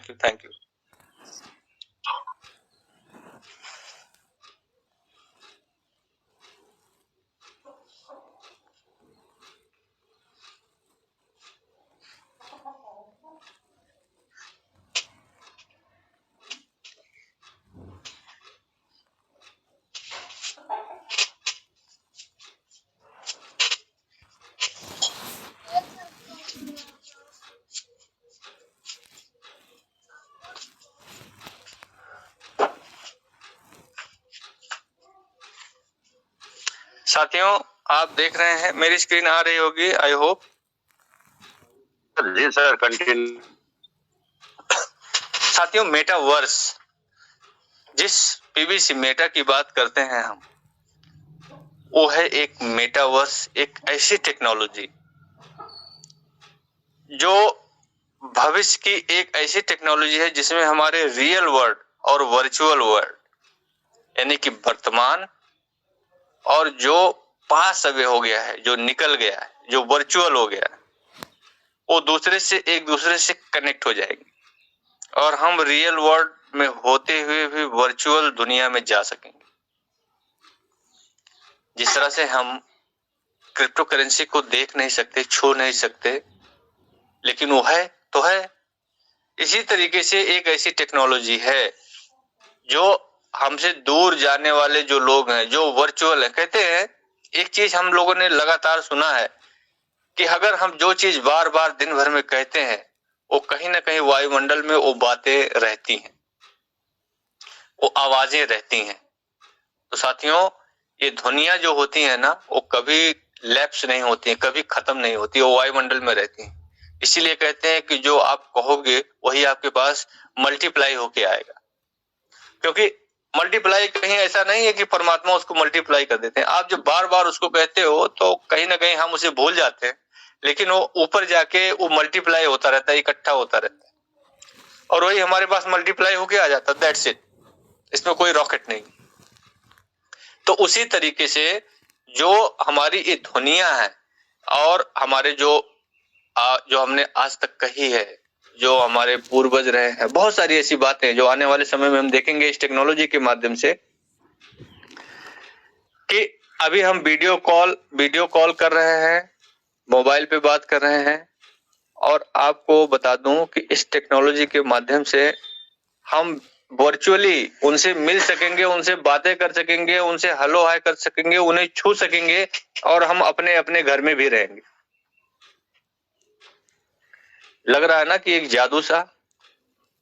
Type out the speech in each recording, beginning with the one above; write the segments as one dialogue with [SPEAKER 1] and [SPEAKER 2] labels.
[SPEAKER 1] Thank you. साथियों, आप देख रहे हैं, मेरी स्क्रीन आ रही होगी, आई होप।
[SPEAKER 2] जी सर, कंटिन्यू।
[SPEAKER 1] साथियों, मेटावर्स, जिस पीवीसी मेटा की बात करते हैं हम, वो है एक मेटावर्स, एक ऐसी टेक्नोलॉजी जो भविष्य की एक ऐसी टेक्नोलॉजी है जिसमें हमारे रियल वर्ल्ड और वर्चुअल वर्ल्ड, यानी कि वर्तमान और जो पास अवे हो गया है, जो निकल गया है, जो वर्चुअल हो गया है, वो एक दूसरे से कनेक्ट हो जाएगी और हम रियल वर्ल्ड में होते हुए भी वर्चुअल दुनिया में जा सकेंगे। जिस तरह से हम क्रिप्टो करेंसी को देख नहीं सकते, छू नहीं सकते, लेकिन वो है तो है। इसी तरीके से एक ऐसी टेक्नोलॉजी है जो हमसे दूर जाने वाले जो लोग हैं, जो वर्चुअल है, कहते हैं, एक चीज हम लोगों ने लगातार सुना है कि अगर हम जो चीज बार बार दिन भर में कहते हैं, वो कहीं ना कहीं वायुमंडल में वो बातें रहती हैं, वो आवाजें रहती हैं। तो साथियों, ये ध्वनियां जो होती है ना, वो कभी लैप्स नहीं होती है, कभी खत्म नहीं होती, वो वायुमंडल में रहती है। इसीलिए कहते हैं कि जो आप कहोगे वही आपके पास मल्टीप्लाई होके आएगा, क्योंकि मल्टीप्लाई कहीं ऐसा नहीं है कि परमात्मा उसको मल्टीप्लाई कर देते हैं। आप जब बार बार उसको कहते हो तो कहीं ना कहीं हम उसे भूल जाते हैं, लेकिन वो ऊपर जाके वो मल्टीप्लाई होता रहता है, इकट्ठा होता रहता है, और वही हमारे पास मल्टीप्लाई होके आ जाता है। दैट्स इट, इसमें कोई रॉकेट नहीं। तो उसी तरीके से जो हमारी ये ध्वनियां हैं और हमारे जो हमने आज तक कही है, जो हमारे पूर्वज रहे हैं, बहुत सारी ऐसी बातें जो आने वाले समय में हम देखेंगे इस टेक्नोलॉजी के माध्यम से, कि अभी हम वीडियो कॉल कर रहे हैं, मोबाइल पे बात कर रहे हैं, और आपको बता दूं कि इस टेक्नोलॉजी के माध्यम से हम वर्चुअली उनसे मिल सकेंगे, उनसे बातें कर सकेंगे, उनसे हेलो हाय कर सकेंगे, उन्हें छू सकेंगे, और हम अपने अपने घर में भी रहेंगे। लग रहा है ना कि एक जादू सा।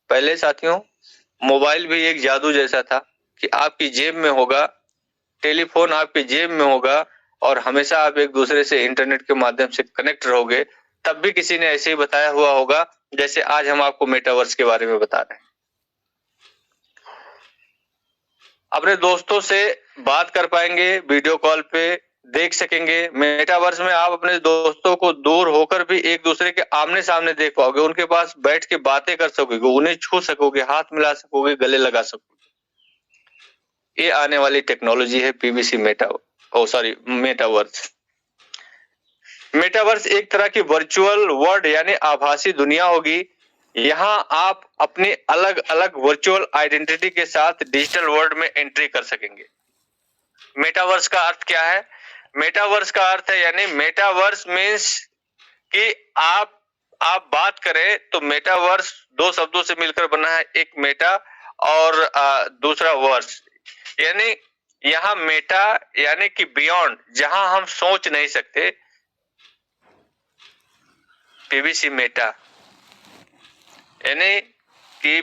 [SPEAKER 1] पहले साथियों, मोबाइल भी एक जादू जैसा था कि आपकी जेब में होगा, टेलीफोन आपकी जेब में होगा, और हमेशा आप एक दूसरे से इंटरनेट के माध्यम से कनेक्ट रहोगे। तब भी किसी ने ऐसे ही बताया हुआ होगा जैसे आज हम आपको मेटावर्स के बारे में बता रहे हैं। अपने दोस्तों से बात कर पाएंगे, वीडियो कॉल पे देख सकेंगे। मेटावर्स में आप अपने दोस्तों को दूर होकर भी एक दूसरे के आमने सामने देख पाओगे, उनके पास बैठ के बातें कर सकोगे, उन्हें छू सकोगे, हाथ मिला सकोगे, गले लगा सकोगे। ये आने वाली टेक्नोलॉजी है पीवीसी मेटावर्स। मेटावर्स एक तरह की वर्चुअल वर्ल्ड यानी आभासी दुनिया होगी। यहाँ आप अपनी अलग अलग वर्चुअल आइडेंटिटी के साथ डिजिटल वर्ल्ड में एंट्री कर सकेंगे। मेटावर्स का अर्थ क्या है? मेटावर्स का अर्थ है, यानी मेटावर्स मीन्स कि आप बात करें तो मेटावर्स दो शब्दों से मिलकर बना है, एक मेटा और दूसरा वर्स, यानी यहाँ मेटा यानी कि बियॉन्ड, जहां हम सोच नहीं सकते, पीवीसी मेटा, यानी कि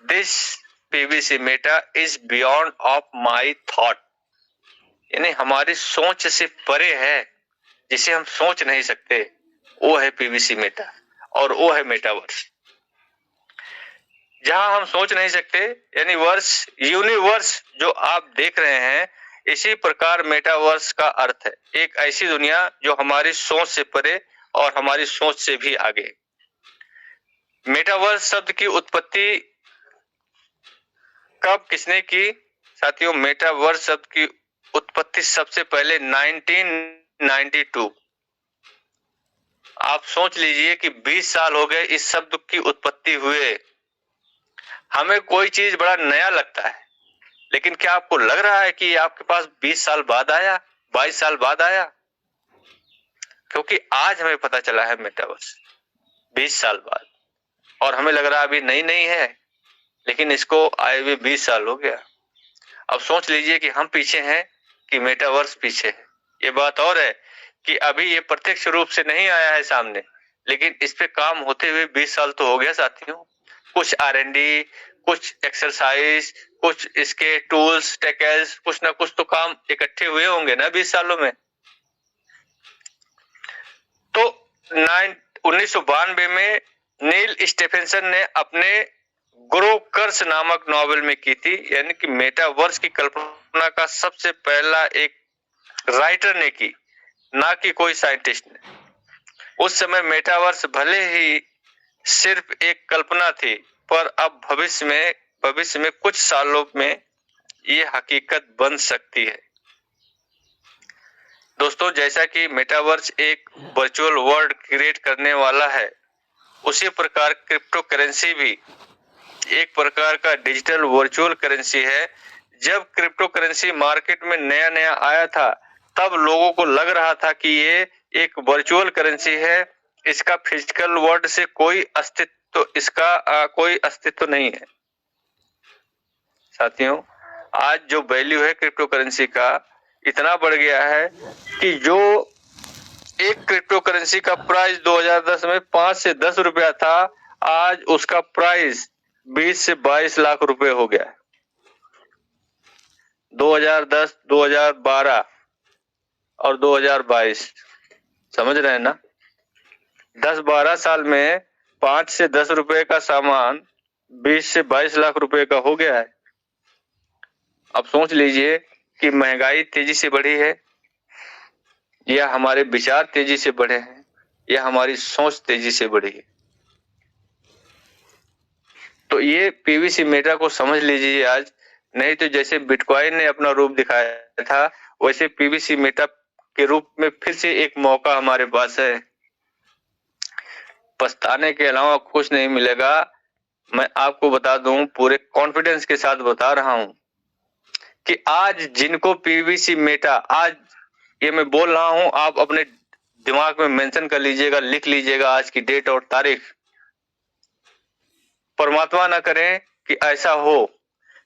[SPEAKER 1] this PVC Meta is beyond of my thought, यानी हमारी सोच से परे है, जिसे हम सोच नहीं सकते, वो है पीवीसी मेटा, और वो है मेटावर्स। जहां हम सोच नहीं सकते, यानी यूनिवर्स जो आप देख रहे हैं, इसी प्रकार मेटावर्स का अर्थ है एक ऐसी दुनिया जो हमारी सोच से परे और हमारी सोच से भी आगे। मेटावर्स शब्द की उत्पत्ति कब किसने की? साथियों, मेटावर्स शब्द की उत्पत्ति सबसे पहले 1992। आप सोच लीजिए कि 20 साल हो गए इस शब्द की उत्पत्ति हुए, हमें कोई चीज बड़ा नया लगता है, लेकिन क्या आपको लग रहा है कि आपके पास 20 साल बाद आया, 22 साल बाद आया? क्योंकि आज हमें पता चला है मेटावर्स 20 साल बाद, और हमें लग रहा है अभी नई नई है, लेकिन इसको आए हुए 20 साल हो गया। अब सोच लीजिए कि हम पीछे हैं कि मेटावर्स पीछे है। ये बात और है कि अभी ये प्रत्यक्ष रूप से नहीं आया है सामने, लेकिन इस पे काम होते हुए 20 साल तो हो गया साथियों। कुछ R&D, कुछ एक्सरसाइज, कुछ इसके टूल्स टेकल्स, कुछ ना कुछ तो काम इकट्ठे हुए होंगे ना 20 सालों में। तो 1992 में नील स्टेफेंसन ने अपने ग्रोकर्स नामक नॉवेल में की थी, यानी कि मेटावर्स की कल्पना का सबसे पहला एक राइटर ने की, ना कि कोई साइंटिस्ट ने। उस समय मेटावर्स भले ही सिर्फ एक कल्पना थी, पर अब भविष्य में कुछ सालों में ये हकीकत बन सकती है। दोस्तों, जैसा कि मेटावर्स एक वर्चुअल वर्ल्ड क्रिएट करने वाला है, उसी प्रकार क्रिप्टो करेंसी भी एक प्रकार का डिजिटल वर्चुअल करेंसी है। जब क्रिप्टो करेंसी मार्केट में नया नया आया था, तब लोगों को लग रहा था कि ये एक वर्चुअल करेंसी है, इसका फिजिकल वर्ल्ड से कोई अस्तित्व नहीं है। साथियों, आज जो वैल्यू है क्रिप्टो करेंसी का इतना बढ़ गया है कि जो एक क्रिप्टो करेंसी का प्राइस 2010 में 5 से 10 रुपया था, आज उसका प्राइस 20 से 22 लाख रुपए हो गया है। 2010, 2012 और 2022, समझ रहे हैं ना? 10-12 साल में 5 से 10 रुपए का सामान 20 से 22 लाख रुपए का हो गया है। अब सोच लीजिए कि महंगाई तेजी से बढ़ी है, या हमारे विचार तेजी से बढ़े हैं, या हमारी सोच तेजी से बढ़ी है। तो ये पीवीसी मेटा को समझ लीजिए आज, नहीं तो जैसे बिटकॉइन ने अपना रूप दिखाया था, वैसे पीवीसी मेटा के रूप में फिर से एक मौका हमारे पास है। पछताने के अलावा कुछ नहीं मिलेगा। मैं आपको बता दूं, पूरे कॉन्फिडेंस के साथ बता रहा हूं कि आज जिनको पीवीसी मेटा, आज ये मैं बोल रहा हूं, आप अपने दिमाग में मेंशन कर लीजिएगा, लिख लीजिएगा आज की डेट और तारीख। परमात्मा ना करें कि ऐसा हो,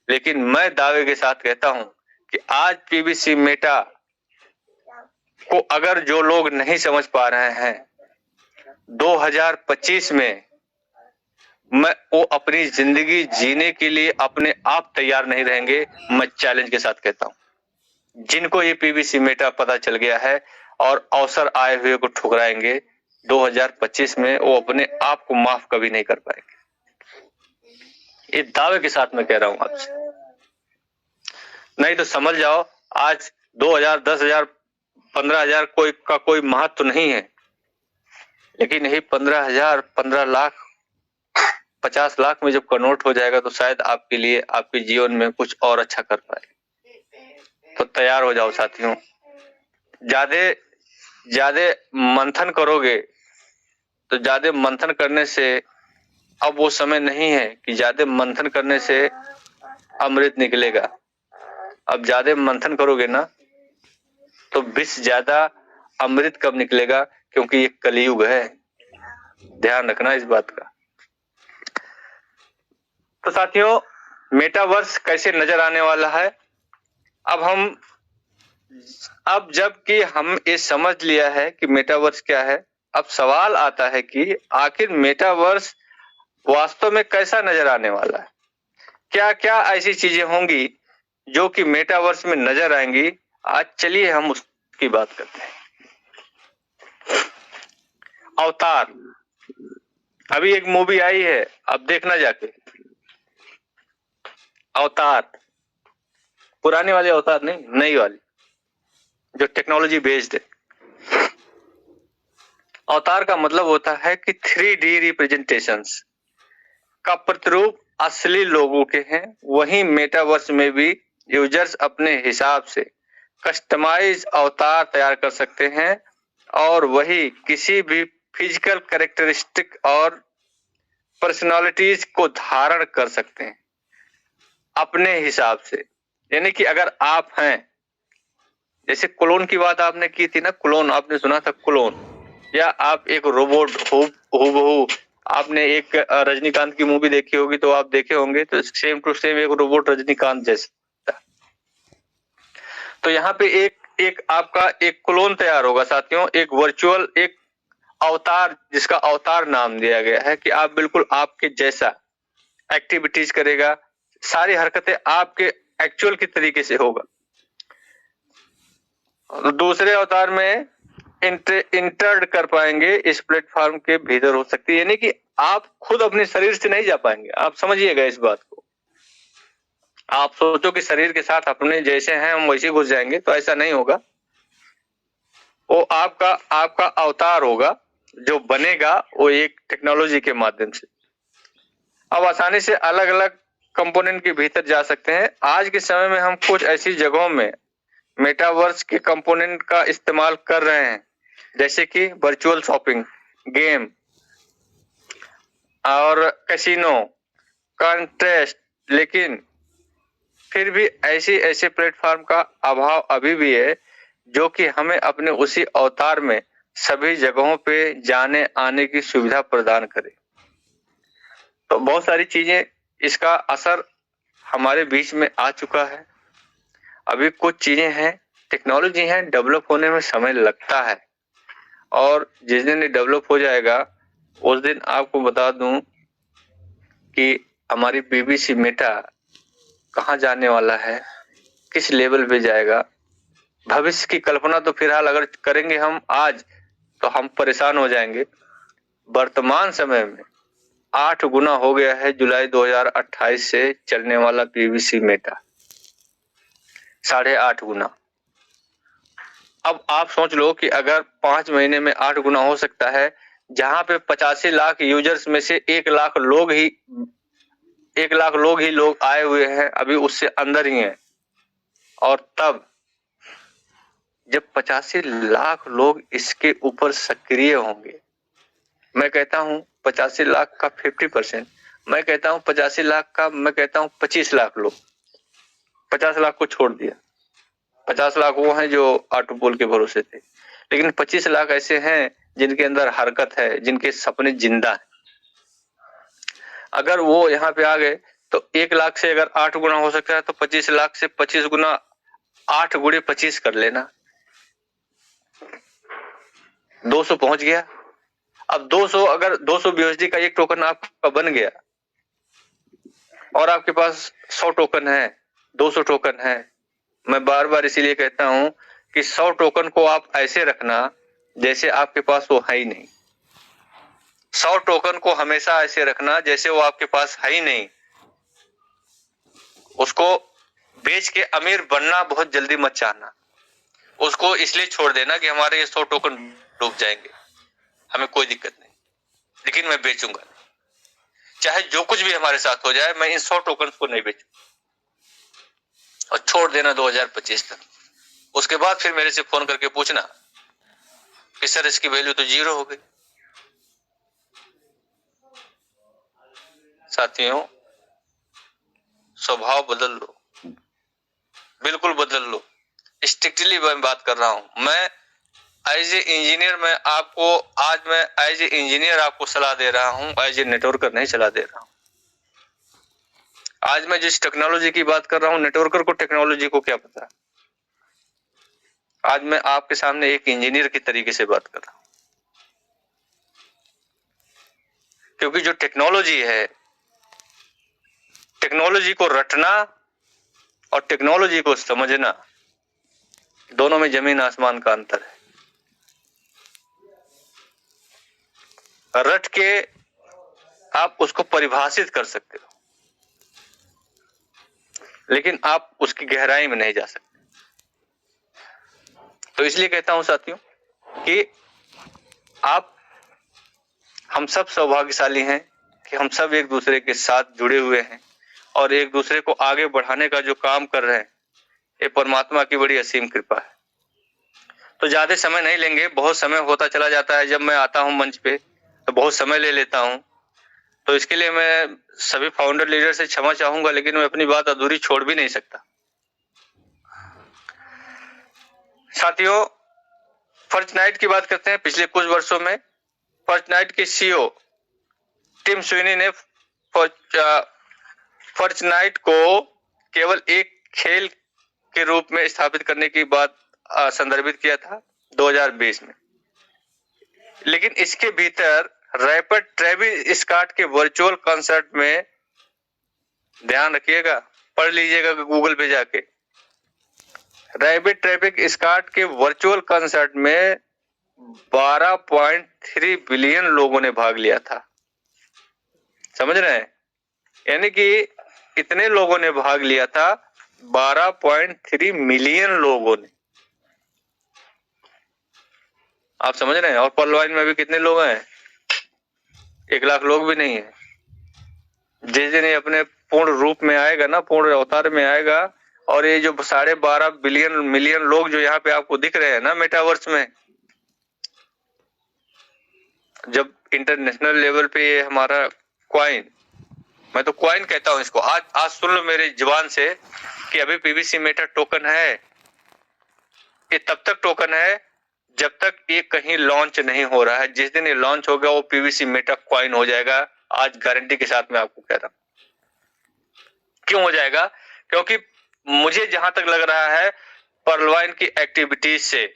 [SPEAKER 1] लेकिन मैं दावे के साथ कहता हूं कि आज पीवीसी मेटा को अगर जो लोग नहीं समझ पा रहे हैं, 2025 में मैं वो अपनी जिंदगी जीने के लिए अपने आप तैयार नहीं रहेंगे। मैं चैलेंज के साथ कहता हूं, जिनको ये पीवीसी मेटा पता चल गया है और अवसर आए हुए को ठुकराएंगे, 2025 में वो अपने आप को माफ कभी नहीं कर पाएंगे। ये दावे के साथ मैं कह रहा हूं आपसे। नहीं तो समझ जाओ, आज 2000, 10,000, 15,000 कोई महत्व तो नहीं है, लेकिन यही 15,000, 15 लाख, 50 लाख में जब कन्वर्ट हो जाएगा, तो शायद आपके लिए, आपके जीवन में कुछ और अच्छा कर पाए। तो तैयार हो जाओ साथियों। ज्यादा मंथन करोगे तो ज्यादा मंथन करने से, अब वो समय नहीं है कि ज्यादा मंथन करने से अमृत निकलेगा। अब ज्यादा मंथन करोगे ना, तो विष ज्यादा, अमृत कब निकलेगा? क्योंकि ये कलयुग है, ध्यान रखना इस बात का। तो साथियों, मेटावर्स कैसे नजर आने वाला है? अब जबकि हम ये समझ लिया है कि मेटावर्स क्या है, अब सवाल आता है कि आखिर मेटावर्स वास्तव में कैसा नजर आने वाला है? क्या क्या ऐसी चीजें होंगी जो कि मेटावर्स में नजर आएंगी? आज चलिए हम उसकी बात करते हैं। अवतार, अभी एक मूवी आई है, अब देखना जाके। अवतार, पुराने वाले अवतार नहीं, नई वाली जो टेक्नोलॉजी बेस्ड है। अवतार का मतलब होता है कि 3D रिप्रेजेंटेशंस का प्रतिरूप असली लोगों के हैं। वहीं मेटावर्स में भी यूजर्स अपने हिसाब से कस्टमाइज अवतार तैयार कर सकते हैं, और वही किसी भी फिजिकल कैरेक्टरिस्टिक और पर्सनालिटीज को धारण कर सकते हैं। अपने हिसाब से। यानी कि अगर आप हैं, जैसे क्लोन की बात आपने की थी ना, क्लोन आपने सुना था, क्लोन, या आप एक रोबोट हूबहू, आपने एक रजनीकांत की मूवी देखी होगी तो आप देखे होंगे, तो सेम टू सेम एक रोबोट रजनीकांत जैसा। तो यहाँ पे एक एक आपका एक क्लोन तैयार होगा साथियों, एक वर्चुअल, एक अवतार, जिसका अवतार नाम दिया गया है कि आप बिल्कुल आपके जैसा एक्टिविटीज करेगा, सारी हरकतें आपके एक्चुअल की तरीके से होगा। दूसरे अवतार में इंटर्ड कर पाएंगे, इस प्लेटफॉर्म के भीतर हो सकती है, यानी कि आप खुद अपने शरीर से नहीं जा पाएंगे। आप समझिएगा इस बात को। आप सोचो कि शरीर के साथ अपने जैसे हैं हम वैसे घुस जाएंगे, तो ऐसा नहीं होगा। वो आपका अवतार होगा जो बनेगा, वो एक टेक्नोलॉजी के माध्यम से। अब आसानी से अलग अलग कंपोनेंट के भीतर जा सकते हैं। आज के समय में हम कुछ ऐसी जगहों में मेटावर्स के कंपोनेंट का इस्तेमाल कर रहे हैं, जैसे कि वर्चुअल शॉपिंग, गेम और कैसीनो, कॉन्टेस्ट। लेकिन फिर भी ऐसे प्लेटफॉर्म का अभाव अभी भी है, जो कि हमें अपने उसी अवतार में सभी जगहों पे जाने आने की सुविधा प्रदान करे। तो बहुत सारी चीजें, इसका असर हमारे बीच में आ चुका है। अभी कुछ चीजें हैं, टेक्नोलॉजी है, डेवलप होने में समय लगता है, और जिस दिन ये डेवलप हो जाएगा उस दिन आपको बता दूं कि हमारी बीबीसी मेटा कहाँ जाने वाला है, किस लेवल पे जाएगा। भविष्य की कल्पना तो फिलहाल अगर करेंगे हम आज, तो हम परेशान हो जाएंगे। वर्तमान समय में 8 गुना हो गया है जुलाई 2028 से चलने वाला बीबीसी मेटा, 8.5 गुना। अब आप सोच लो कि अगर 5 महीने में 8 गुना हो सकता है, जहां पे 85 लाख यूजर्स में से 1 लाख लोग ही लोग आए हुए हैं, अभी उससे अंदर ही हैं। और तब जब 85 लाख लोग इसके ऊपर सक्रिय होंगे, मैं कहता हूं 85 लाख का 50%, मैं कहता हूं 85 लाख का, मैं कहता हूं 25 लाख लोग, 50 लाख को छोड़ दिया, 50 लाख वो हैं जो ऑटो पोल के भरोसे थे, लेकिन 25 लाख ऐसे हैं जिनके अंदर हरकत है, जिनके सपने जिंदा हैं। अगर वो यहाँ पे आ गए तो 1 लाख से अगर 8 गुना हो सकता है, तो 25 लाख से 25 गुना, 8 गुणे 25 कर लेना, 200 पहुंच गया। अब 200, अगर 200 BUSD का एक टोकन आपका बन गया और आपके पास 100 टोकन है, 200 टोकन है, मैं बार बार इसीलिए कहता हूं कि 100 टोकन को आप ऐसे रखना जैसे आपके पास वो है ही नहीं। 100 टोकन को हमेशा ऐसे रखना जैसे वो आपके पास है ही नहीं। उसको बेच के अमीर बनना बहुत जल्दी मत चाहना, उसको इसलिए छोड़ देना कि हमारे ये 100 टोकन डूब जाएंगे, हमें कोई दिक्कत नहीं, लेकिन मैं बेचूंगा, चाहे जो कुछ भी हमारे साथ हो जाए, मैं इन 100 टोकन को नहीं बेचूंगा, और छोड़ देना 2025 तक। उसके बाद फिर मेरे से फोन करके पूछना कि सर इसकी वैल्यू तो 0 हो गई। साथियों, स्वभाव बदल लो, बिल्कुल बदल लो। स्ट्रिक्टली मैं बात कर रहा हूं। मैं एज ए इंजीनियर, मैं एज ए इंजीनियर आपको सलाह दे रहा हूं, एज ए नेटवर्कर नहीं सलाह दे रहा हूं। आज मैं जिस टेक्नोलॉजी की बात कर रहा हूं, नेटवर्कर को टेक्नोलॉजी को क्या पता। आज मैं आपके सामने एक इंजीनियर की तरीके से बात कर रहा हूं, क्योंकि जो टेक्नोलॉजी है, टेक्नोलॉजी को रटना और टेक्नोलॉजी को समझना, दोनों में जमीन आसमान का अंतर है। रट के आप उसको परिभाषित कर सकते हो, लेकिन आप उसकी गहराई में नहीं जा सकते। तो इसलिए कहता हूं साथियों कि हम सब सौभाग्यशाली हैं कि हम सब एक दूसरे के साथ जुड़े हुए हैं, और एक दूसरे को आगे बढ़ाने का जो काम कर रहे हैं, ये परमात्मा की बड़ी असीम कृपा है। तो ज्यादा समय नहीं लेंगे, बहुत समय होता चला जाता है। जब मैं आता हूं मंच पे तो बहुत समय ले लेता हूं, तो इसके लिए मैं सभी फाउंडर लीडर से क्षमा चाहूंगा, लेकिन मैं अपनी बात अधूरी छोड़ भी नहीं सकता। साथियों, फॉर्टनाइट की बात करते हैं। पिछले कुछ वर्षों में फॉर्टनाइट के सीईओ टिम स्विनी ने फॉर्टनाइट को केवल एक खेल के रूप में स्थापित करने की बात संदर्भित किया था 2020 में, लेकिन इसके भीतर रैपर ट्रेविस स्कॉट के वर्चुअल कॉन्सर्ट में, ध्यान रखिएगा, पढ़ लीजिएगा गूगल पे जाके, रैपर ट्रेविस स्कॉट के वर्चुअल कॉन्सर्ट में 12.3 बिलियन लोगों ने भाग लिया था। समझ रहे हैं? यानी कि इतने लोगों ने भाग लिया था, 12.3 मिलियन लोगों ने। आप समझ रहे हैं? और पर्लवाइन में भी कितने लोग हैं? 1 लाख लोग भी नहीं है। जिस दिन ये अपने पूर्ण रूप में आएगा ना, पूर्ण अवतार में आएगा, और ये जो 12.5 बिलियन मिलियन लोग जो यहाँ पे आपको दिख रहे हैं ना मेटावर्स में, जब इंटरनेशनल लेवल पे ये हमारा क्वाइन, मैं तो क्वाइन कहता हूं इसको, आज सुन लो मेरी जुबान से कि अभी पीवीसी मेटा टोकन है। ये तब तक टोकन है जब तक ये कहीं लॉन्च नहीं हो रहा है। जिस दिन ये लॉन्च होगा वो पीवीसी मेटा क्वाइन हो जाएगा। आज गारंटी के साथ मैं आपको कह रहा हूं। क्यों हो जाएगा? क्योंकि मुझे जहां तक लग रहा है पर्लवाइन की एक्टिविटीज से,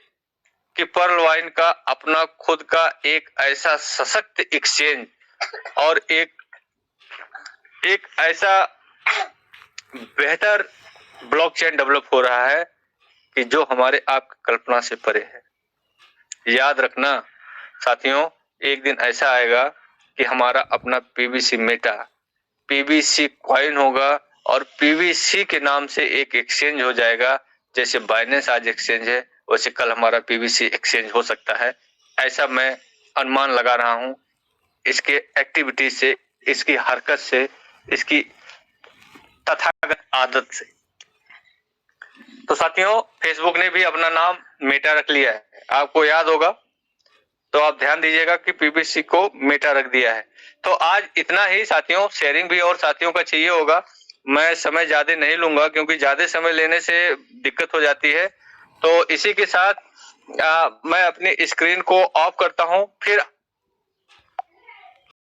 [SPEAKER 1] कि पर्लवाइन का अपना खुद का एक ऐसा सशक्त एक्सचेंज और एक ऐसा बेहतर ब्लॉकचेन डेवलप हो रहा है कि जो हमारे आप कल्पना से परे है। याद रखना साथियों, एक दिन ऐसा आएगा कि हमारा अपना पीवीसी मेटा, पीवीसी कॉइन होगा, और पीवीसी के नाम से एक एक्सचेंज हो जाएगा। जैसे बाइनेंस आज एक्सचेंज है, वैसे कल हमारा पीवीसी एक्सचेंज हो सकता है। ऐसा मैं अनुमान लगा रहा हूं इसके एक्टिविटी से, इसकी हरकत से, इसकी तथागत आदत से। तो साथियों, फेसबुक ने भी अपना नाम मेटा रख लिया है। आपको याद होगा, तो आप ध्यान दीजिएगा कि पीवीसी को मेटा रख दिया है। तो आज इतना ही साथियों, शेयरिंग भी और साथियों का चाहिए होगा। मैं समय ज्यादा नहीं लूंगा क्योंकि ज्यादा समय लेने से दिक्कत हो जाती है। तो इसी के साथ मैं अपनी स्क्रीन को ऑफ करता हूं। फिर